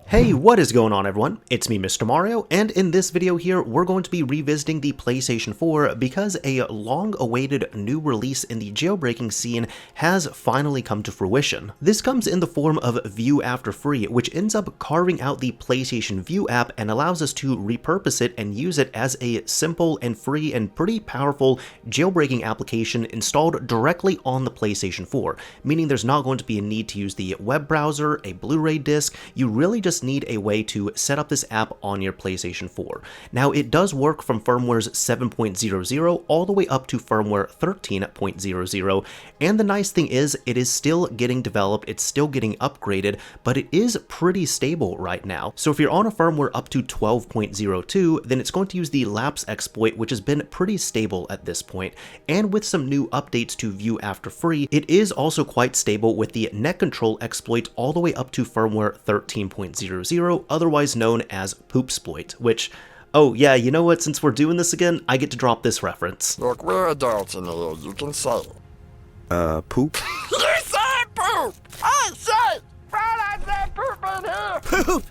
Hey, what is going on everyone? It's me, Mr. Mario, and in this video here, we're going to be revisiting the PlayStation 4 because a long-awaited new release in the jailbreaking scene has finally come to fruition. This comes in the form of Vue After Free, which ends up carving out the PlayStation Vue app and allows us to repurpose it and use it as a simple and free and pretty powerful jailbreaking application installed directly on the PlayStation 4, meaning there's not going to be a need to use the web browser, a Blu-ray disc. You really just need a way to set up this app on your PlayStation 4. Now, it does work from firmware's 7.00 all the way up to firmware 13.00, and the nice thing is it is still getting developed, it's still getting upgraded, but it is pretty stable right now. So if you're on a firmware up to 12.02, then it's going to use the lapse exploit, which has been pretty stable at this point, and with some new updates to Vue After Free, it is also quite stable with the net control exploit all the way up to firmware 13.00, otherwise known as Poopsploit, which, oh yeah, you know what, since we're doing this again, I get to drop this reference. Look, we're adults in here, you can say it. Poop? You said poop! I said! I said poop in here! Poop.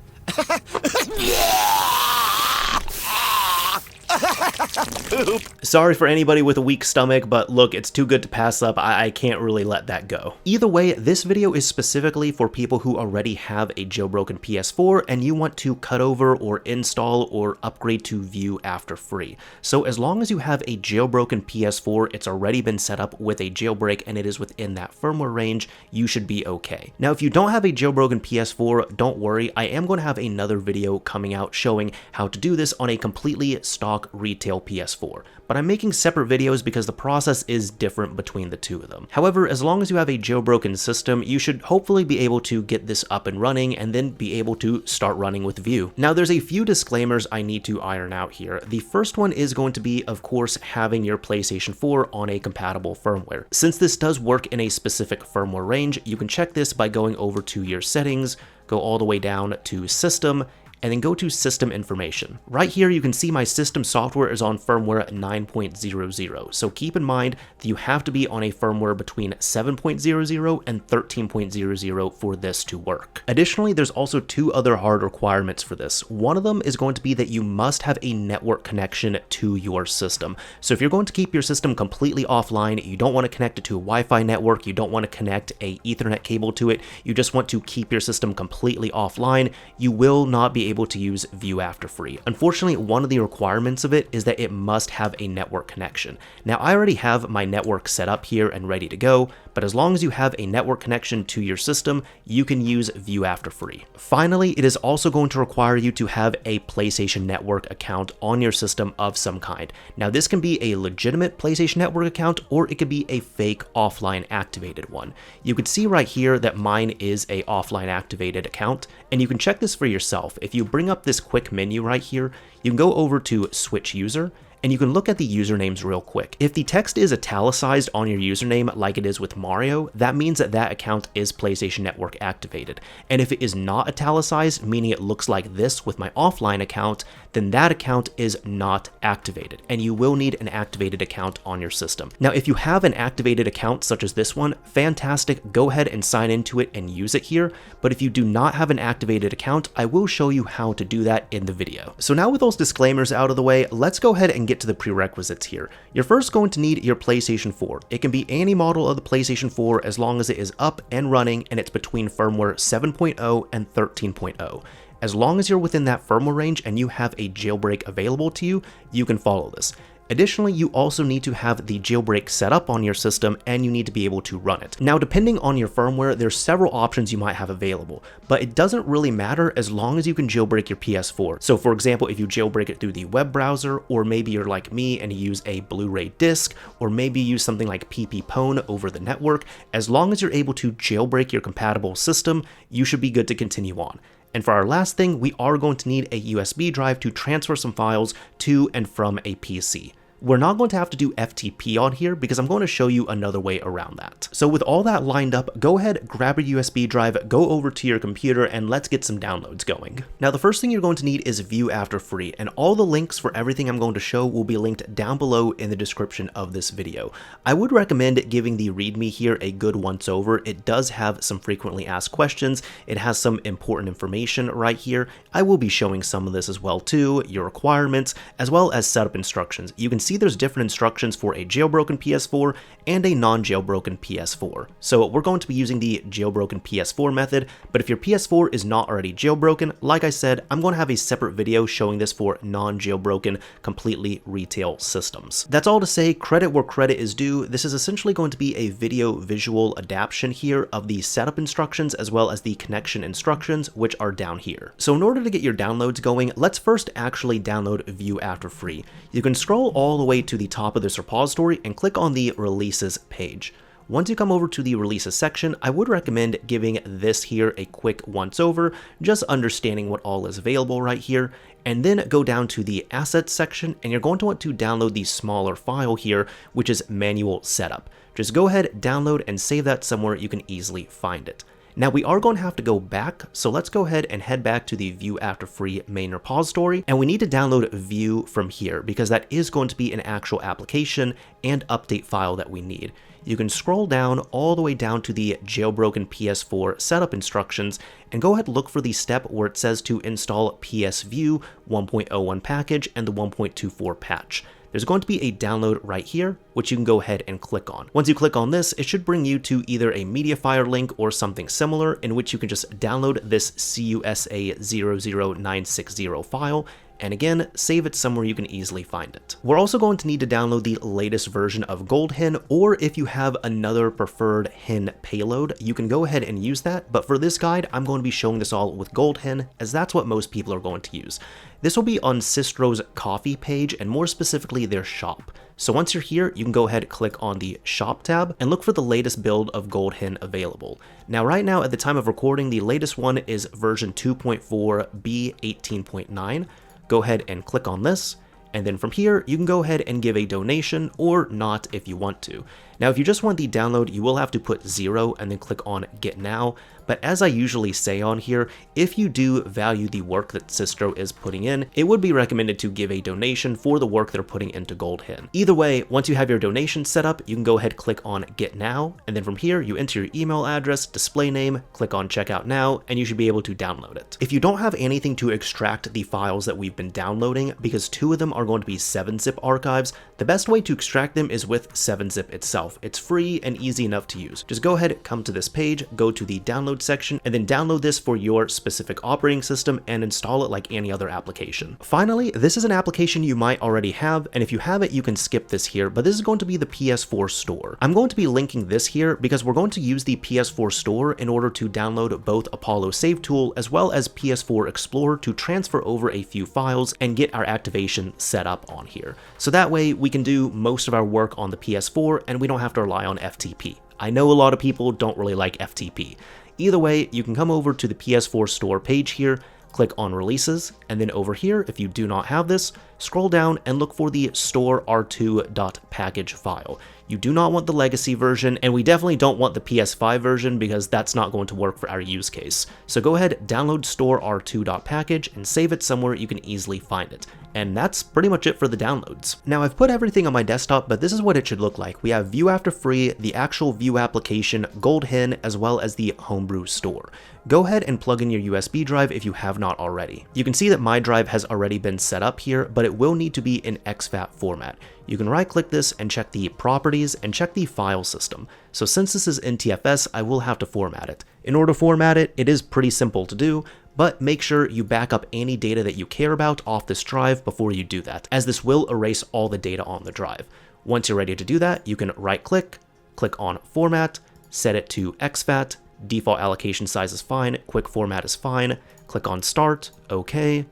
Sorry for anybody with a weak stomach, but look, it's too good to pass up. I can't really let that go. Either way, this video is specifically for people who already have a jailbroken PS4 and you want to cut over or install or upgrade to Vue After Free. So as long as you have a jailbroken PS4, it's already been set up with a jailbreak and it is within that firmware range, you should be okay. Now, if you don't have a jailbroken PS4, don't worry, I am going to have another video coming out showing how to do this on a completely stock retail PS4, but I'm making separate videos because the process is different between the two of them. However, as long as you have a jailbroken system, you should hopefully be able to get this up and running and then be able to start running with Vue. Now, there's a few disclaimers I need to iron out here. The first one is going to be, of course, having your PlayStation 4 on a compatible firmware. Since this does work in a specific firmware range, you can check this by going over to your settings, go all the way down to System, and then go to System Information. Right here, you can see my system software is on firmware 9.00, so keep in mind that you have to be on a firmware between 7.00 and 13.00 for this to work. Additionally, there's also two other hard requirements for this. One of them is going to be that you must have a network connection to your system. So if you're going to keep your system completely offline, you don't want to connect it to a Wi-Fi network, you don't want to connect a Ethernet cable to it, you just want to keep your system completely offline, you will not be able to use Vue After Free. Unfortunately, one of the requirements of it is that it must have a network connection. Now, I already have my network set up here and ready to go, but as long as you have a network connection to your system, you can use Vue After Free. Finally, it is also going to require you to have a PlayStation Network account on your system of some kind. Now, this can be a legitimate PlayStation Network account, or it could be a fake offline activated one. You can see right here that mine is a offline activated account, and you can check this for yourself. If you bring up this quick menu right here, you can go over to Switch User, and you can look at the usernames real quick. If the text is italicized on your username like it is with Mario, that means that that account is PlayStation Network activated. And if it is not italicized, meaning it looks like this with my offline account, then that account is not activated, and you will need an activated account on your system. Now, if you have an activated account such as this one, fantastic, go ahead and sign into it and use it here, but if you do not have an activated account, I will show you how to do that in the video. So now with those disclaimers out of the way, let's go ahead and get to the prerequisites here. You're first going to need your PlayStation 4. It can be any model of the PlayStation 4 as long as it is up and running and it's between firmware 7.0 and 13.0. As long as you're within that firmware range and you have a jailbreak available to you, you can follow this. Additionally, you also need to have the jailbreak set up on your system and you need to be able to run it. Now, depending on your firmware, there's several options you might have available, but it doesn't really matter as long as you can jailbreak your PS4. So for example, if you jailbreak it through the web browser, or maybe you're like me and you use a Blu-ray disc, or maybe you use something like PPPwn over the network, as long as you're able to jailbreak your compatible system, you should be good to continue on. And for our last thing, we are going to need a USB drive to transfer some files to and from a PC. We're not going to have to do FTP on here because I'm going to show you another way around that. So with all that lined up, go ahead, grab your USB drive, go over to your computer, and let's get some downloads going. Now, the first thing you're going to need is Vue After Free, and all the links for everything I'm going to show will be linked down below in the description of this video. I would recommend giving the README here a good once over. It does have some frequently asked questions. It has some important information right here. I will be showing some of this as well too, your requirements, as well as setup instructions. You can see there's different instructions for a jailbroken PS4 and a non-jailbroken PS4. So we're going to be using the jailbroken PS4 method, but if your PS4 is not already jailbroken, like I said, I'm going to have a separate video showing this for non-jailbroken, completely retail systems. That's all to say, credit where credit is due. This is essentially going to be a video visual adaptation here of the setup instructions as well as the connection instructions, which are down here. So in order to get your downloads going, let's first actually download Vue After Free. You can scroll all the way to the top of this repository and click on the releases page. Once you come over to the releases section, I would recommend giving this here a quick once over, just understanding what all is available right here, and then go down to the assets section, and you're going to want to download the smaller file here, which is manual setup. Just go ahead, download, and save that somewhere you can easily find it. Now we are going to have to go back, so let's go ahead and head back to the Vue After Free main repository, and we need to download Vue from here because that is going to be an actual application and update file that we need. You can scroll down all the way down to the Jailbroken PS4 setup instructions and go ahead and look for the step where it says to install PS Vue 1.01 package and the 1.24 patch. There's going to be a download right here, which you can go ahead and click on. Once you click on this, it should bring you to either a Mediafire link or something similar in which you can just download this CUSA00960 file, and again, save it somewhere you can easily find it. We're also going to need to download the latest version of GoldHen, or if you have another preferred hen payload, you can go ahead and use that, but for this guide, I'm going to be showing this all with GoldHen, as that's what most people are going to use. This will be on Sistro's Coffee page, and more specifically their shop. So once you're here, you can go ahead and click on the shop tab and look for the latest build of GoldHen available. Now right now at the time of recording, the latest one is version 2.4b18.9. Go ahead and click on this, and then from here you can go ahead and give a donation or not if you want to. Now if you just want the download, you will have to put 0 and then click on Get Now, but as I usually say on here, if you do value the work that Sistro is putting in, it would be recommended to give a donation for the work they're putting into GoldHen. Either way, once you have your donation set up, you can go ahead and click on Get Now, and then from here you enter your email address, display name, click on Checkout Now, and you should be able to download it. If you don't have anything to extract the files that we've been downloading, because 2 of them are going to be 7-zip archives, the best way to extract them is with 7-zip itself. It's free and easy enough to use. Just go ahead, come to this page, go to the download section, and then download this for your specific operating system and install it like any other application. Finally, this is an application you might already have, and if you have it, you can skip this here, but this is going to be the PS4 store. I'm going to be linking this here because we're going to use the PS4 store in order to download both Apollo Save Tool as well as PS4 Explorer to transfer over a few files and get our activation set up on here. So that way we can do most of our work on the PS4 and we don't have to rely on FTP. I know a lot of people don't really like FTP. Either way, you can come over to the PS4 store page here, click on releases, and then over here, if you do not have this, scroll down and look for the store r2.package file. You do not want the legacy version, and we definitely don't want the PS5 version because that's not going to work for our use case. So go ahead, download store r2.package and save it somewhere you can easily find it. And that's pretty much it for the downloads. Now I've put everything on my desktop, but this is what it should look like. We have Vue After Free, the actual Vue application, GoldHen, as well as the Homebrew store. Go ahead and plug in your USB drive if you have not already. You can see that my drive has already been set up here, but it will need to be in exFAT format. You can right click this and check the properties and check the file system. So since this is NTFS, I will have to format it. In order to format it, it is pretty simple to do, but make sure you back up any data that you care about off this drive before you do that, as this will erase all the data on the drive. Once you're ready to do that, you can right click, click on Format, set it to exFAT, default allocation size is fine, quick format is fine, click on Start, OK,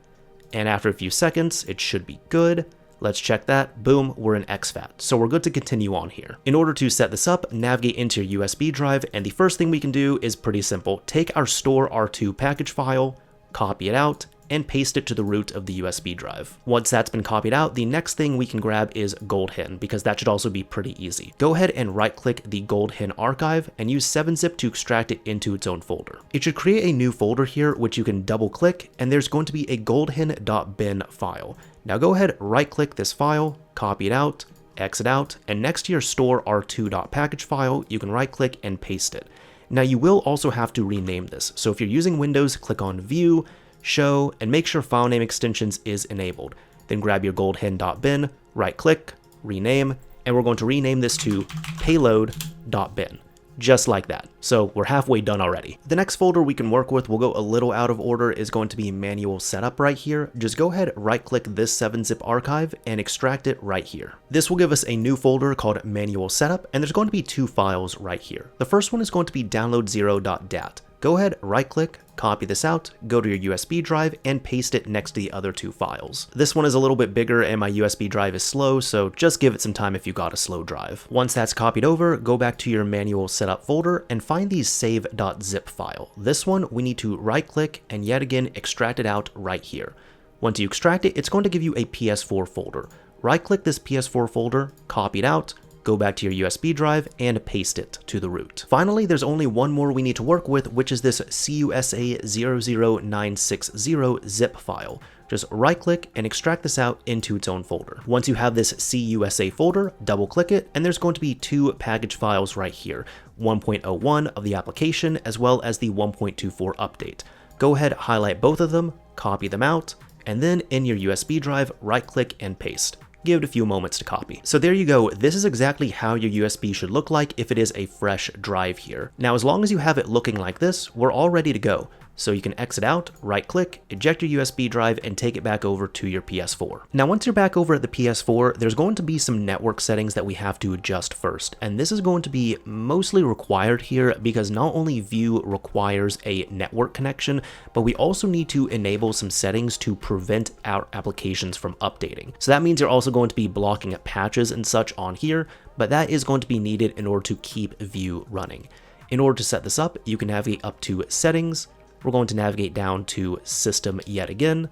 and after a few seconds, it should be good. Let's check that. Boom, we're in exFAT. So we're good to continue on here. In order to set this up, navigate into your USB drive, and the first thing we can do is pretty simple. Take our store R2 package file, copy it out, and paste it to the root of the USB drive. Once that's been copied out, the next thing we can grab is GoldHin, because that should also be pretty easy. Go ahead and right-click the GoldHin archive and use 7-zip to extract it into its own folder. It should create a new folder here, which you can double-click, and there's going to be a goldhin.bin file. Now go ahead, right-click this file, copy it out, exit out, and next to your store r2.package file, you can right-click and paste it. Now you will also have to rename this, so if you're using Windows, click on View, Show, and make sure file name extensions is enabled. Then grab your goldhin.bin, right-click, rename, and we're going to rename this to payload.bin. Just like that. So we're halfway done already. The next folder we can work with, will go a little out of order, is going to be manual setup right here. Just go ahead, right click this 7-zip archive and extract it right here. This will give us a new folder called manual setup, and there's going to be 2 files right here. The first one is going to be download0.dat. Go ahead, right click, copy this out, go to your USB drive, and paste it next to the other 2 files. This one is a little bit bigger and my USB drive is slow, so just give it some time if you got a slow drive. Once that's copied over, go back to your manual setup folder and find the save.zip file. This one we need to right click and yet again extract it out right here. Once you extract it, it's going to give you a PS4 folder. Right click this PS4 folder, copy it out, go back to your USB drive and paste it to the root. Finally, there's only one more we need to work with, which is this CUSA00960 zip file. Just right click and extract this out into its own folder. Once you have this CUSA folder, double click it, and there's going to be 2 package files right here, 1.01 of the application as well as the 1.24 update. Go ahead, highlight both of them, copy them out, and then in your USB drive, right click and paste. Give it a few moments to copy. So there you go, this is exactly how your USB should look like if it is a fresh drive here. Now as long as you have it looking like this, we're all ready to go. So you can exit out, right click, eject your USB drive, and take it back over to your PS4. Now once you're back over at the PS4, there's going to be some network settings that we have to adjust first, and this is going to be mostly required here because not only Vue requires a network connection, but we also need to enable some settings to prevent our applications from updating. So that means you're also going to be blocking patches and such on here, but that is going to be needed in order to keep Vue running. In order to set this up, you can navigate up to Settings. We're going to navigate down to System yet again,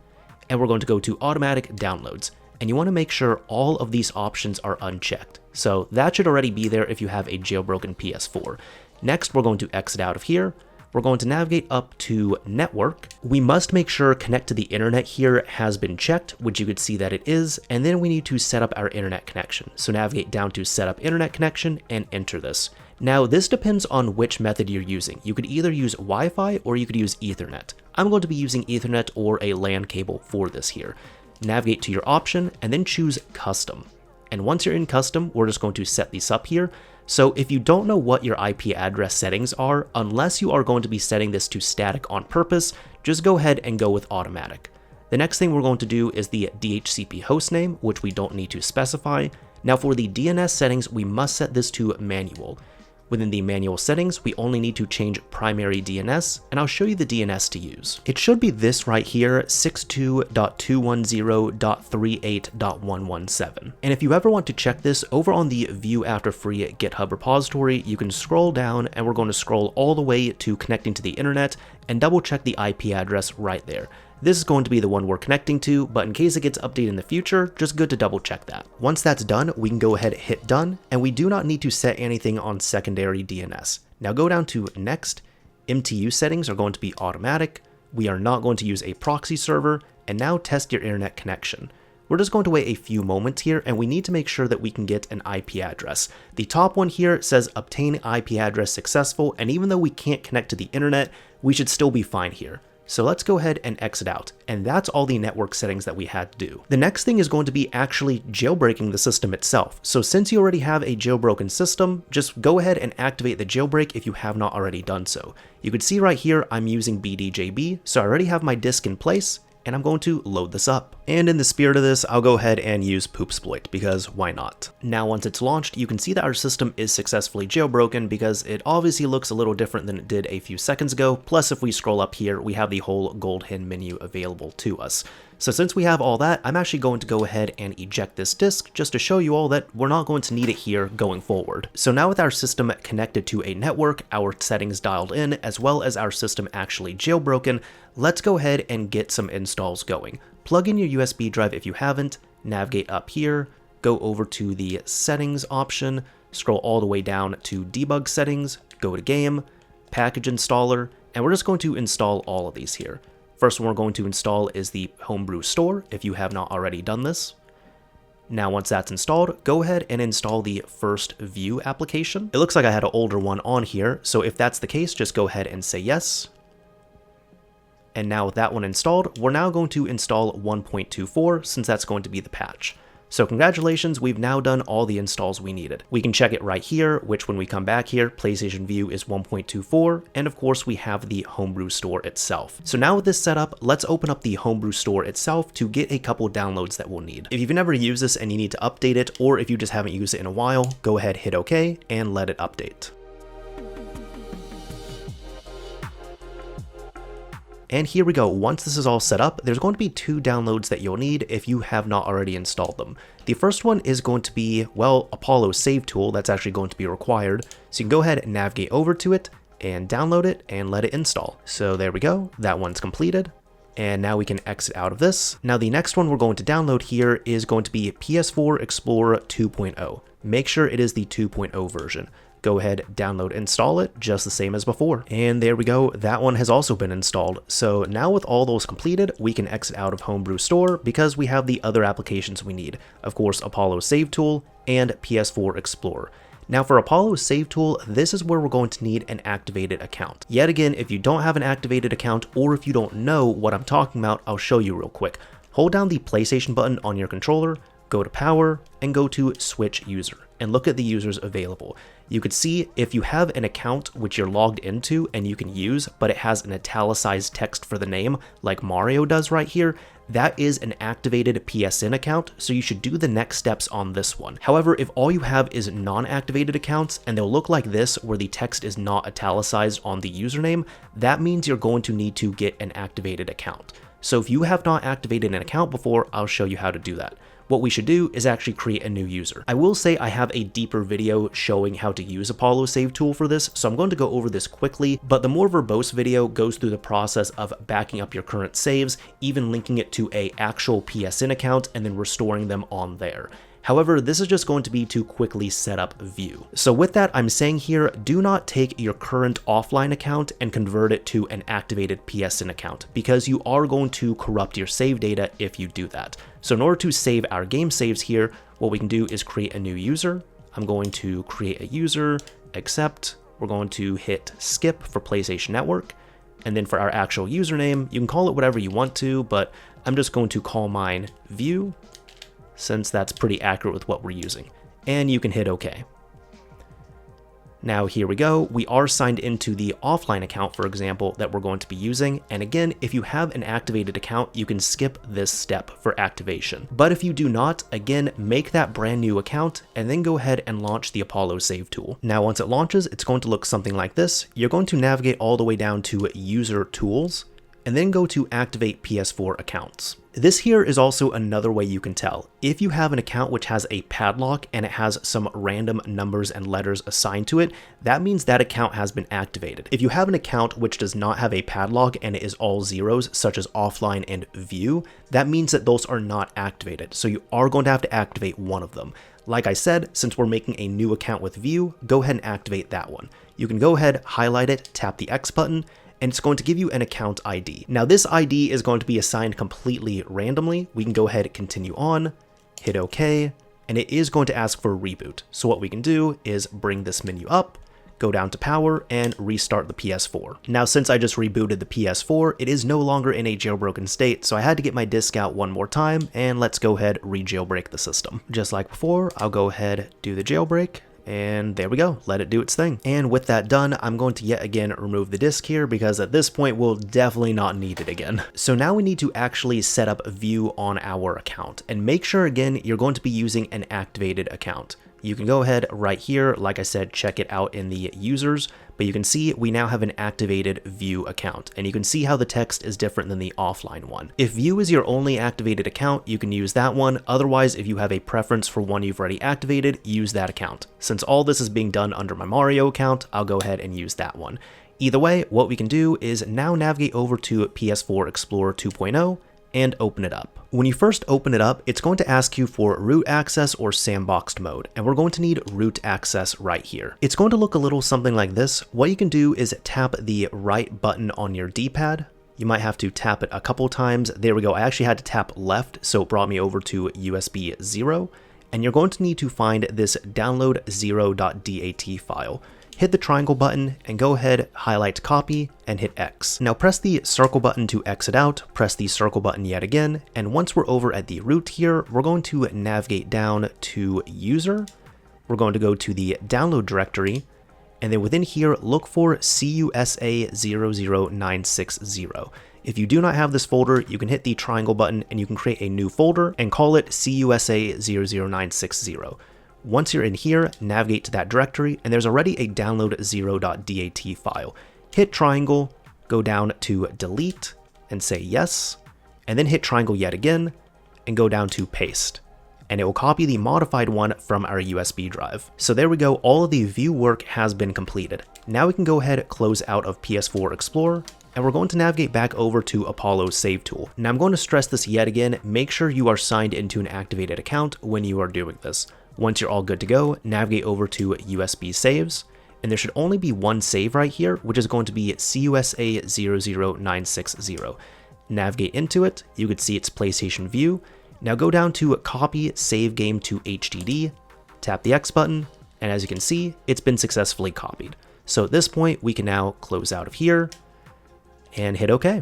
and we're going to go to Automatic Downloads. And you want to make sure all of these options are unchecked. So that should already be there if you have a jailbroken PS4. Next, we're going to exit out of here. We're going to navigate up to Network. We must make sure Connect to the Internet here has been checked, which you could see that it is, and then we need to set up our internet connection. So navigate down to Set up Internet Connection and enter this. Now, this depends on which method you're using. You could either use Wi-Fi or you could use Ethernet. I'm going to be using Ethernet or a LAN cable for this here. Navigate to your option and then choose Custom. And once you're in Custom, we're just going to set these up here. So if you don't know what your IP address settings are, unless you are going to be setting this to static on purpose, just go ahead and go with automatic. The next thing we're going to do is the DHCP hostname, which we don't need to specify. Now for the DNS settings, we must set this to manual. Within the manual settings, we only need to change primary DNS, and I'll show you the DNS to use. It should be this right here, 62.210.38.117. And if you ever want to check this, over on the Vue After free GitHub repository, you can scroll down and we're going to scroll all the way to connecting to the internet and double check the IP address right there. This is going to be the one we're connecting to, but in case it gets updated in the future, just good to double check that. Once that's done, we can go ahead and hit done, and we do not need to set anything on secondary DNS. Now go down to Next. MTU settings are going to be automatic. We are not going to use a proxy server, and now test your internet connection. We're just going to wait a few moments here, and we need to make sure that we can get an IP address. The top one here says obtain IP address successful, and even though we can't connect to the internet, we should still be fine here. So let's go ahead and exit out, and that's all the network settings that we had to do. The next thing is going to be actually jailbreaking the system itself. So since you already have a jailbroken system, just go ahead and activate the jailbreak if you have not already done so. You can see right here, I'm using BDJB, so I already have my disk in place, and I'm going to load this up. And in the spirit of this, I'll go ahead and use Poopsploit, because why not? Now once it's launched, you can see that our system is successfully jailbroken because it obviously looks a little different than it did a few seconds ago. Plus if we scroll up here, we have the whole GoldHin menu available to us. So since we have all that, I'm actually going to go ahead and eject this disk just to show you all that we're not going to need it here going forward. So now with our system connected to a network, our settings dialed in, as well as our system actually jailbroken, let's go ahead and get some installs going. Plug in your USB drive if you haven't, navigate up here, go over to the settings option, scroll all the way down to debug settings, go to game, package installer, and we're just going to install all of these here. First one we're going to install is the Homebrew Store, if you have not already done this. Now once that's installed, go ahead and install the first Vue application. It looks like I had an older one on here, so if that's the case, just go ahead and say yes. And now with that one installed, we're now going to install 1.24 since that's going to be the patch. So congratulations, we've now done all the installs we needed. We can check it right here, which when we come back here, PlayStation Vue is 1.24, and of course we have the Homebrew Store itself. So now with this setup, let's open up the Homebrew Store itself to get a couple downloads that we'll need. If you've never used this and you need to update it, or if you just haven't used it in a while, go ahead, hit OK, and let it update. And here we go. Once this is all set up, there's going to be 2 downloads that you'll need if you have not already installed them. The first one is going to be, well, Apollo Save Tool. That's actually going to be required. So you can go ahead and navigate over to it and download it and let it install. So there we go. That one's completed. And now we can exit out of this. Now the next one we're going to download here is going to be PS4 Explorer 2.0. Make sure it is the 2.0 version. Go ahead, download, install it, just the same as before. And there we go, that one has also been installed. So now with all those completed, we can exit out of Homebrew Store because we have the other applications we need. Of course, Apollo Save Tool and PS4 Explorer. Now for Apollo Save Tool, this is where we're going to need an activated account. Yet again, if you don't have an activated account, or if you don't know what I'm talking about, I'll show you real quick. Hold down the PlayStation button on your controller, go to Power, and go to Switch User, and look at the users available. You could see if you have an account which you're logged into and you can use, but it has an italicized text for the name, like Mario does right here, that is an activated PSN account, so you should do the next steps on this one. However, if all you have is non-activated accounts, and they'll look like this where the text is not italicized on the username, that means you're going to need to get an activated account. So if you have not activated an account before, I'll show you how to do that. What we should do is actually create a new user. I will say I have a deeper video showing how to use Apollo Save Tool for this, so I'm going to go over this quickly, but the more verbose video goes through the process of backing up your current saves, even linking it to an actual PSN account, and then restoring them on there. However, this is just going to be to quickly set up Vue. So with that, I'm saying here, do not take your current offline account and convert it to an activated PSN account, because you are going to corrupt your save data if you do that. So in order to save our game saves here, what we can do is create a new user. I'm going to create a user, accept. We're going to hit skip for PlayStation Network. And then for our actual username, you can call it whatever you want to, but I'm just going to call mine Vue, since that's pretty accurate with what we're using. And you can hit OK. Now here we go, we are signed into the offline account, for example, that we're going to be using, and again, if you have an activated account, you can skip this step for activation. But if you do not, again, make that brand new account, and then go ahead and launch the Apollo Save Tool. Now once it launches, it's going to look something like this. You're going to navigate all the way down to User Tools, and then go to Activate PS4 Accounts. This here is also another way you can tell. If you have an account which has a padlock and it has some random numbers and letters assigned to it, that means that account has been activated. If you have an account which does not have a padlock and it is all zeros, such as offline and Vue, that means that those are not activated. So you are going to have to activate one of them. Like I said, since we're making a new account with Vue, go ahead and activate that one. You can go ahead, highlight it, tap the X button, and it's going to give you an account ID. Now this ID is going to be assigned completely randomly. We can go ahead and continue on, hit OK, and it is going to ask for a reboot. So what we can do is bring this menu up, go down to power, and restart the PS4. Now since I just rebooted the PS4, it is no longer in a jailbroken state, so I had to get my disk out one more time, and let's go ahead re-jailbreak the system. Just like before, I'll go ahead, do the jailbreak, and there we go, let it do its thing. And with that done, I'm going to yet again remove the disk here because at this point we'll definitely not need it again. So now we need to actually set up Vue on our account, and make sure again you're going to be using an activated account. you can go ahead right here, like I said, check it out in the users, but you can see we now have an activated Vue account, and you can see how the text is different than the offline one. If Vue is your only activated account, you can use that one. Otherwise, if you have a preference for one you've already activated, use that account. Since all this is being done under my Mario account, I'll go ahead and use that one. Either way, what we can do is now navigate over to PS4 Explorer 2.0 and open it up. When you first open it up, it's going to ask you for root access or sandboxed mode, and we're going to need root access right here. It's going to look a little something like this. What you can do is tap the right button on your D-pad. You might have to tap it a couple times. There we go. I actually had to tap left, so it brought me over to USB 0, and you're going to need to find this download 0.dat file. Hit the triangle button and go ahead, highlight copy, and hit X. Now press the circle button to exit out, press the circle button yet again, and once we're over at the root here, we're going to navigate down to user. We're going to go to the download directory, and then within here, look for CUSA00960. If you do not have this folder, you can hit the triangle button and you can create a new folder and call it CUSA00960. Once you're in here, navigate to that directory, and there's already a download 0.dat file. Hit triangle, go down to delete, and say yes, and then hit triangle yet again, and go down to paste. And it will copy the modified one from our USB drive. So there we go, all of the Vue work has been completed. Now we can go ahead, close out of PS4 Explorer, and we're going to navigate back over to Apollo's save tool. Now I'm going to stress this yet again, make sure you are signed into an activated account when you are doing this. Once you're all good to go, navigate over to USB saves, and there should only be one save right here, which is going to be CUSA00960. Navigate into it, you could see it's PlayStation Vue. Now go down to copy save game to HDD, tap the X button, and as you can see, it's been successfully copied. So at this point, we can now close out of here and hit OK.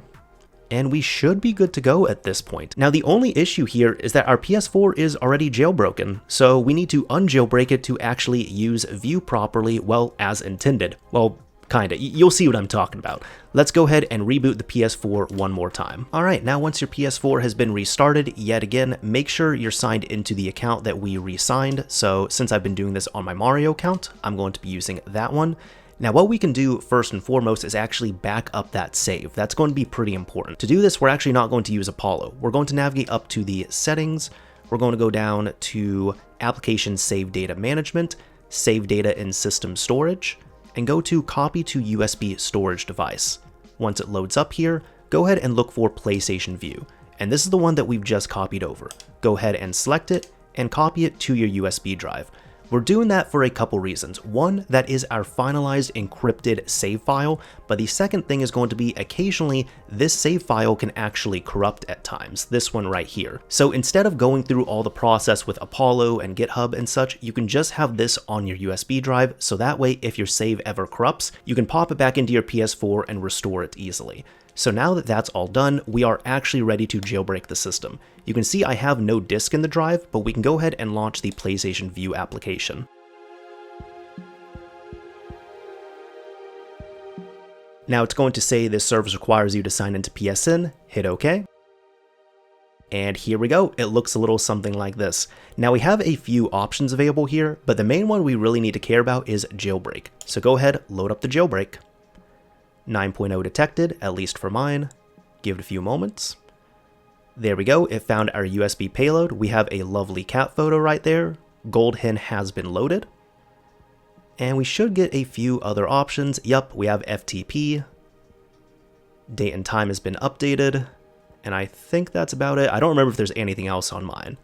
And we should be good to go at this point. Now the only issue here is that our PS4 is already jailbroken, so we need to unjailbreak it to actually use Vue properly, well, as intended. Well, kinda. You'll see what I'm talking about. Let's go ahead and reboot the PS4 one more time. Alright, now once your PS4 has been restarted, yet again, make sure you're signed into the account that we re-signed. So since I've been doing this on my Mario account, I'm going to be using that one. Now what we can do first and foremost is actually back up that save. That's going to be pretty important. To do this, we're actually not going to use Apollo. We're going to navigate up to the settings. We're going to go down to Application Save Data Management, Save Data in System Storage, and go to Copy to USB Storage Device. Once it loads up here, go ahead and look for PlayStation Vue. And this is the one that we've just copied over. Go ahead and select it and copy it to your USB drive. We're doing that for a couple reasons. One, that is our finalized encrypted save file, but the second thing is going to be occasionally this save file can actually corrupt at times, this one right here. So instead of going through all the process with Apollo and GitHub and such, you can just have this on your USB drive, so that way if your save ever corrupts, you can pop it back into your PS4 and restore it easily. So now that that's all done, we are actually ready to jailbreak the system. You can see I have no disk in the drive, but we can go ahead and launch the PlayStation Vue application. Now it's going to say this service requires you to sign into PSN, hit OK. And here we go, it looks a little something like this. Now we have a few options available here, but the main one we really need to care about is jailbreak. So go ahead, load up the jailbreak. 9.0 detected, at least for mine. Give it a few moments. There we go, it found our USB payload. We have a lovely cat photo right there. Gold hen has been loaded. And we should get a few other options. Yup, we have FTP. Date and time has been updated. And I think that's about it. I don't remember if there's anything else on mine.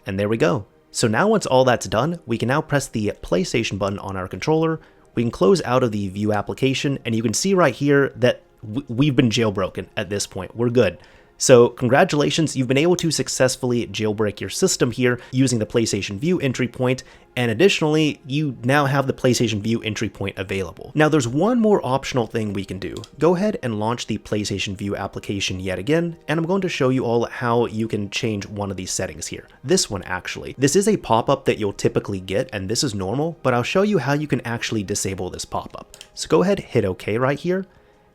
And there we go. So now once all that's done, we can now press the PlayStation button on our controller. We can close out of the Vue application, and you can see right here that we've been jailbroken at this point. We're good. So congratulations, you've been able to successfully jailbreak your system here using the PlayStation Vue entry point, and additionally, you now have the PlayStation Vue entry point available. Now there's one more optional thing we can do. Go ahead and launch the PlayStation Vue application yet again, and I'm going to show you all how you can change one of these settings here. This one actually. This is a pop-up that you'll typically get, and this is normal, but I'll show you how you can actually disable this pop-up. So go ahead, hit OK right here.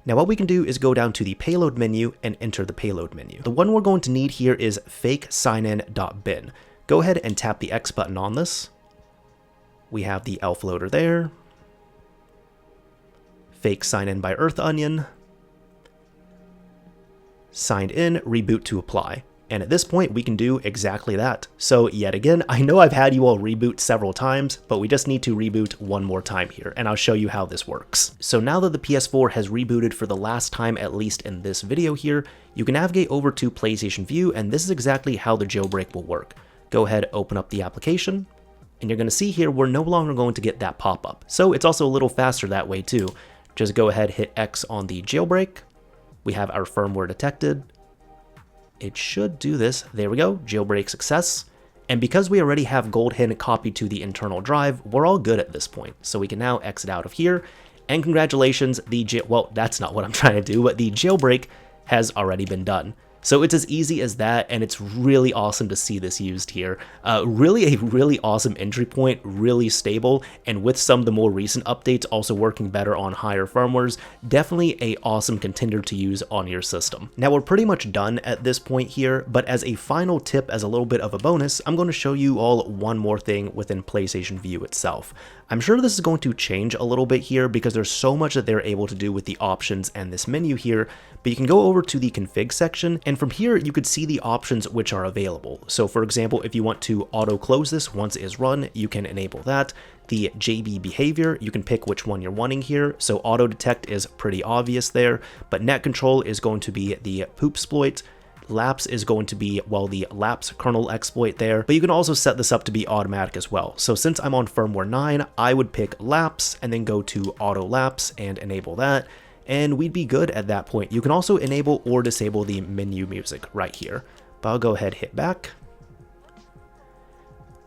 Now what we can do is go down to the payload menu and enter the payload menu. The one we're going to need here is fake signin.bin. Go ahead and tap the X button on this. We have the elf loader there. Fake sign in by Earth Onion. Signed in, reboot to apply. And at this point, we can do exactly that. So yet again, I know I've had you all reboot several times, but we just need to reboot one more time here, and I'll show you how this works. So now that the PS4 has rebooted for the last time, at least in this video here, you can navigate over to PlayStation Vue, and this is exactly how the jailbreak will work. Go ahead, open up the application, and you're gonna see here, we're no longer going to get that pop-up. So it's also a little faster that way too. Just go ahead, hit X on the jailbreak. We have our firmware detected. It should do this. There we go, jailbreak success. And because we already have Goldhin copied to the internal drive, we're all good at this point. So we can now exit out of here. And congratulations, well, that's not what I'm trying to do, but the jailbreak has already been done. So it's as easy as that, and it's really awesome to see this used here. Really a really awesome entry point, really stable, and with some of the more recent updates also working better on higher firmwares, definitely a awesome contender to use on your system. Now we're pretty much done at this point here, but as a final tip, as a little bit of a bonus, I'm going to show you all one more thing within PlayStation Vue itself. I'm sure this is going to change a little bit here because there's so much that they're able to do with the options and this menu here, but you can go over to the config section, and from here you could see the options which are available. So for example, if you want to auto close this once it is run, you can enable that. The JB behavior, you can pick which one you're wanting here. So auto detect is pretty obvious there, but net control is going to be the poop exploit. Lapse is going to be, well, the lapse kernel exploit there, but you can also set this up to be automatic as well. So since I'm on firmware 9, I would pick lapse and then go to auto lapse and enable that, and we'd be good at that point. You can also enable or disable the menu music right here, but I'll go ahead, hit back.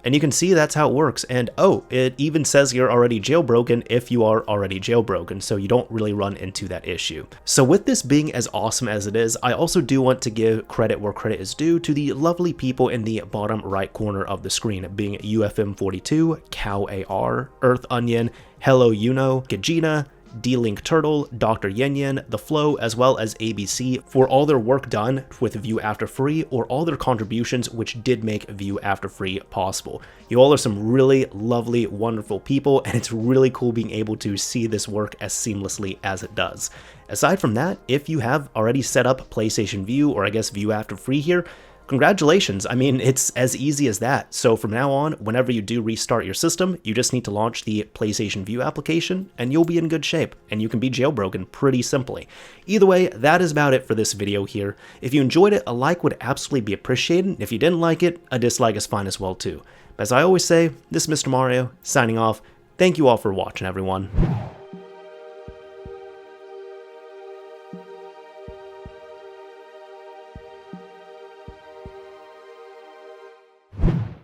And you can see that's how it works. And oh, it even says you're already jailbroken if you are already jailbroken, so you don't really run into that issue. So with this being as awesome as it is, I also do want to give credit where credit is due to the lovely people in the bottom right corner of the screen, being UFM42, Cow AR, Earth Onion, Hello Uno, Gajina, D-Link Turtle, Dr. Yen Yen, The Flow, as well as ABC for all their work done with Vue After Free, or all their contributions which did make Vue After Free possible. You all are some really lovely, wonderful people, and it's really cool being able to see this work as seamlessly as it does. Aside from that, if you have already set up PlayStation Vue, or I guess Vue After Free here, congratulations. I mean, it's as easy as that. So from now on, whenever you do restart your system, you just need to launch the PlayStation Vue application and you'll be in good shape, and you can be jailbroken pretty simply. Either way, that is about it for this video here. If you enjoyed it, a like would absolutely be appreciated. If you didn't like it, a dislike is fine as well too. But as I always say, this is Mr. Mario, signing off. Thank you all for watching, everyone.